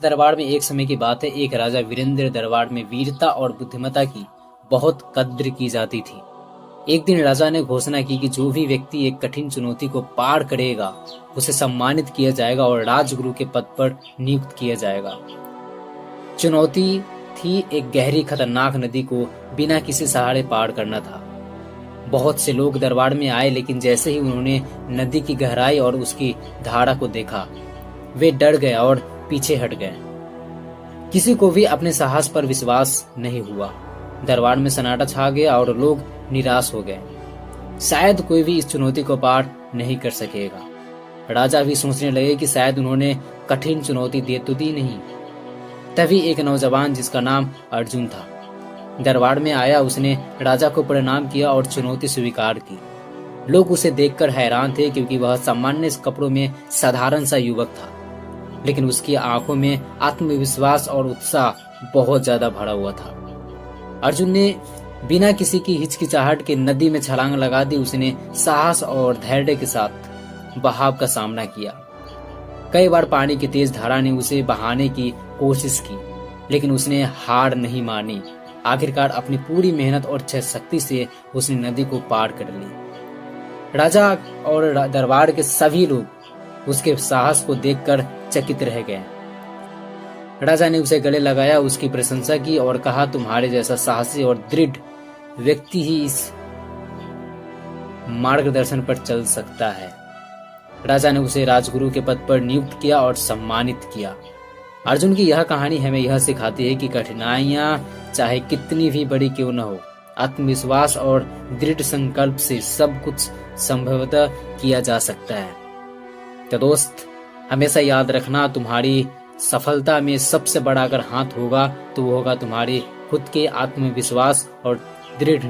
दरबार में एक समय की बात है, एक राजा वीरेंद्र दरबार में वीरता और बुद्धिमत्ता की बहुत कद्र की जाती थी। एक दिन राजा ने घोषणा की कि जो भी व्यक्ति एक कठिन चुनौती को पार करेगा उसे सम्मानित किया जाएगा और राजगुरु के पद पर नियुक्त किया जाएगा। चुनौती थी एक गहरी खतरनाक नदी को बिना किसी सहारे पार करना था। बहुत से लोग दरबार में आए, लेकिन जैसे ही उन्होंने नदी की गहराई और उसकी धारा को देखा, वे डर गए और पीछे हट गए। किसी को भी अपने साहस पर विश्वास नहीं हुआ। दरबार में सन्नाटा छा गया और लोग निराश हो गए। शायद कोई भी इस चुनौती को पार नहीं कर सकेगा। राजा भी सोचने लगे कि शायद उन्होंने कठिन चुनौती दे तो दी नहीं। तभी एक नौजवान जिसका नाम अर्जुन था दरबार में आया। उसने राजा को प्रणाम किया और चुनौती स्वीकार की। लोग उसे देखकर हैरान थे, क्योंकि वह सामान्य कपड़ों में साधारण सा युवक था, लेकिन उसकी आंखों में आत्मविश्वास और उत्साह बहुत ज्यादा भरा हुआ था। अर्जुन ने बिना किसी की हिचकिचाहट के नदी में छलांग लगा दी। उसने साहस और धैर्य के साथ बहाव का सामना किया। कई बार पानी की तेज धारा ने उसे बहाने की कोशिश की, लेकिन उसने हार नहीं मानी। आखिरकार अपनी पूरी मेहनत और शक्ति से उसने नदी को पार कर ली। राजा और दरबार के सभी लोग उसके साहस को देखकर चकित रह गए। राजा ने उसे गले लगाया, उसकी प्रशंसा की और कहा, तुम्हारे जैसा साहसी और दृढ़ व्यक्ति ही इस मार्गदर्शन पर चल सकता है। राजा ने उसे राजगुरु के पद पर नियुक्त किया और सम्मानित किया। अर्जुन की यह कहानी हमें यह सिखाती है कि कठिनाइयां चाहे कितनी भी बड़ी क्यों न हो, आत्मविश्वास और दृढ़ संकल्प से सब कुछ संभवतः किया जा सकता है। तो दोस्त, हमेशा याद रखना, तुम्हारी सफलता में सबसे बड़ा अगर हाथ होगा तो वो होगा तुम्हारे खुद के आत्मविश्वास और दृढ़